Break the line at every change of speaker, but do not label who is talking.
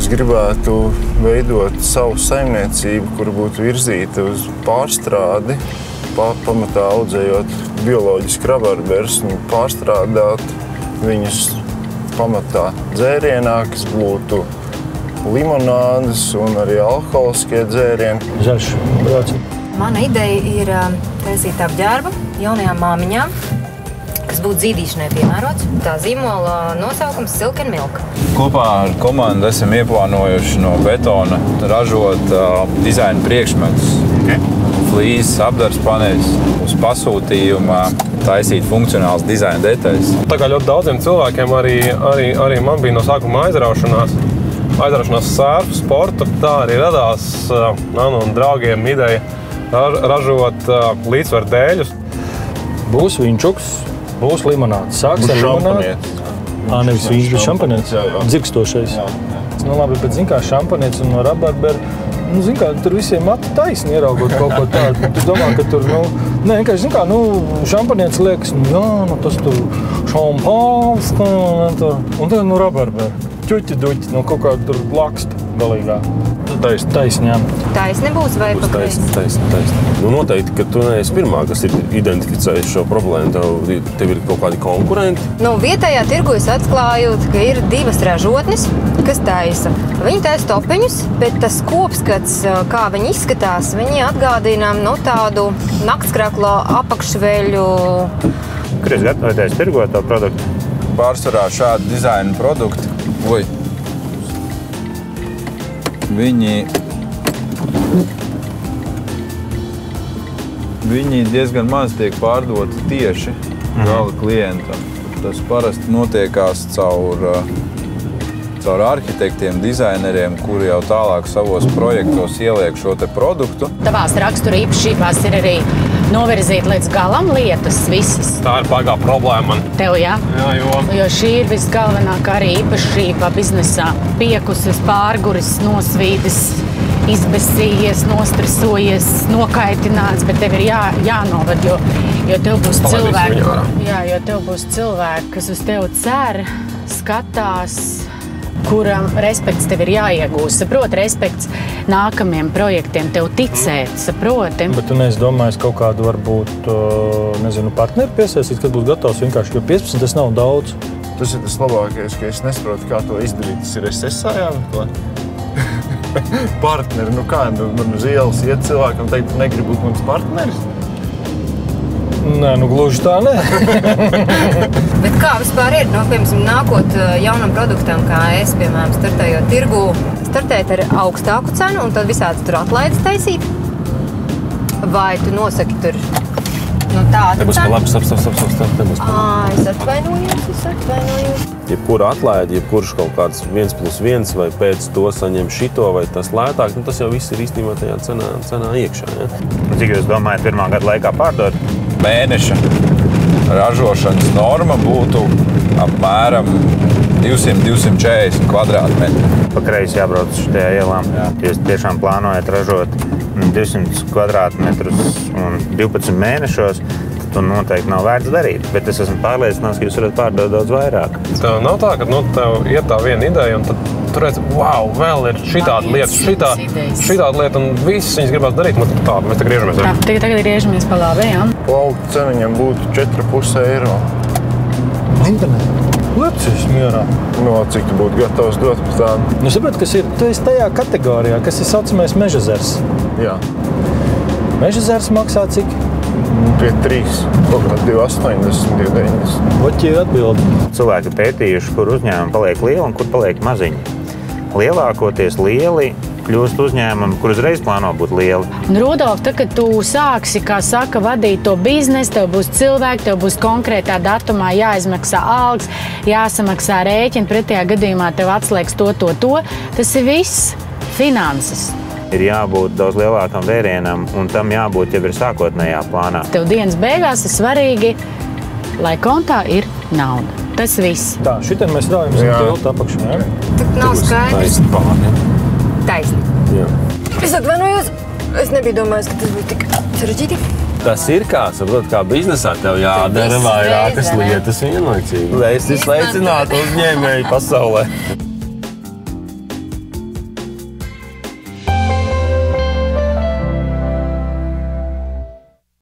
gribētu veidot savu saimniecību, kur būtu virzīta uz pārstrādi, pamatā audzējot bioloģiski rabarberus un pārstrādāt viņus pamatā dzērienā, kas būtu limonādes un arī alkoholiskie dzērieni.
Zaļš, brauc.
Mana ideja ir taisīt apģērbu jaunajām māmiņām, kas būtu zīdīšanai piemērots. Tā zīmola nosaukums Silk & Milk.
Kopā ar komandu esam ieplānojuši no betona ražot dizaina priekšmetus. Flīzes, apdars paneļus, uz pasūtījuma taisīt funkcionāls dizaina detaļas.
Tā kā ļoti daudziem cilvēkiem arī man bija no sākuma aizraušanās sērfu sportu. Tā arī radās man un draugiem ideja ražot līdzsvaru dēļus.
Būs vinčuks, būs limonāts. Sāks ar limonāti. Nevis viņš, bet šampanēts. Dzirkstošais. Nu labi, bet zin kā šampanēts un no rabarbera. Nu, zin kā, tur visiem mati taisni ieraugot kaut ko tādu. Tu domā, ka tur, vienkārši, zin kā, šampanēts liekas, tas tur šampāns, un tad, rabarbera. Ķuķi-duķi, kaut kā tur laksta galīgā. Taisni, jā.
Taisni būs vai pa kreisi?
Taisni. Noteikti, ka tu neesi pirmā, kas ir identificējis šo problēmu. Tev ir kaut kādi konkurenti?
Vietējā tirgu es atklāju, ka ir divas ražotnes, kas taisa. Viņi taisa topiņus, bet tas kopskats, kā viņi izskatās, viņi atgādina tādu naktskraklo apakšveļu.
Kur jūs gatavoties tirgot to produktu?
Pārsvarā šādi dizaina produkti. Viņi diezgan maz tiek pārdoti tieši gala klientam. Tas parasti notiekās caur arhitektiem, dizaineriem, kuri jau tālāk savos projektos ieliek šo te produktu.
Tavās rakstura īpašībās ir arī novirzīt līdz galam lietas visas.
Tā ir baigā problēma man.
Tev, jā?
Jā,
jo šī ir visgalvenākā arī īpašība biznesā. Piekusis, pārguris, nosvīdis, izbesījies, nostresojies, nokaitināts, bet tev ir jānovad, jo tev būs cilvēki, kas uz tevi cer, skatās, kuram respekts tev ir jāiegūst. Saproti, respekts nākamiem projektiem, tev ticēt, saproti.
Bet tu neesi domājis kaut kādu varbūt, partneri piesaistīt, kad būs gatavs vienkārši, jo 15 tas nav daudz.
Tas ir tas labākais, ka es nesaprotu, kā to izdarīt. Tas ir SSA jāmeklē. Partneri, man uz ielas iet cilvēkam teikt, tu negribi būt mans partneris?
Nē, gluži tā nē.
Bet kā vispār ir, piemēram, nākot jaunam produktam, kā es, piemēram, startējot tirgu, startēt ar augstāku cenu un tad visādi tur atlaides taisīt? Vai tu nosaki tur tādu
cenu? Labi,
es atvainojos.
Jebkura atlaide, jebkurš kaut kāds 1+1 vai pēc to saņem šito vai tas lētāk, tas jau viss ir īstenībā tajā cenā iekšā. Ja?
Cik jūs domājat pirmā gada laikā pārdot?
Mēneša ražošanas norma būtu apmēram 200–240 kvadrātmetri.
Pa kreisi jābrauc uz šajā ielām. Jūs tiešām plānojat ražot 200 kvadrātmetrus un 12 mēnešos, tad to noteikti nav vērts darīt. Bet es esmu pārliecināts, ka jūs varat pārdot daudz vairāk.
Tev nav tā, ka tev iet tā viena ideja un tad tu redzi, vēl ir šitāda lieta un visas viņas gribās darīt. Tā, mēs te griežamies.
Tagad griežamies pa labi, jā.
Plaukta cena viņam būtu 4,5 eiro.
Internetā. Lepsis mierā.
Cik tu būtu gatavs dot par tādu?
Sapratu, kas ir, tu esi tajā kategorijā, kas ir saucamais mežazers.
Jā.
Mežazers maksā cik?
Pie 3, kaut kā 2,80, 2,90.
Voķi ir atbildi.
Cilvēki pētījuši, kur uzņēmumi paliek lieli un kur paliek maziņi. Lielākoties lieli kļūst uzņēmumi, kur uzreiz plāno būt lieli.
Rudolf, tad, kad tu sāksi, kā saka, vadīt to biznesu, tev būs cilvēki, tev būs konkrētā datumā jāizmaksā algas, jāsamaksā rēķini, pretējā gadījumā tev atslēgs to. Tas ir viss finanses.
Ir jābūt daudz lielākam vērienam, un tam jābūt jau ir sākotnējā plānā.
Tev dienas beigās ir svarīgi, lai kontā ir nauda. Tas viss.
Tā, šitien mēs rājam zem tilta apakšā, jā?
Tad nav skaidrs. Taisni.
Jā.
Es atvainojos. Es nebiju domājis, ka tas būtu tik sarežģīti.
Tas ir kā biznesā, tev jādara vairākas lietas vienlaicīgi. Lai es izlaicinātu uzņēmēju pasaulē.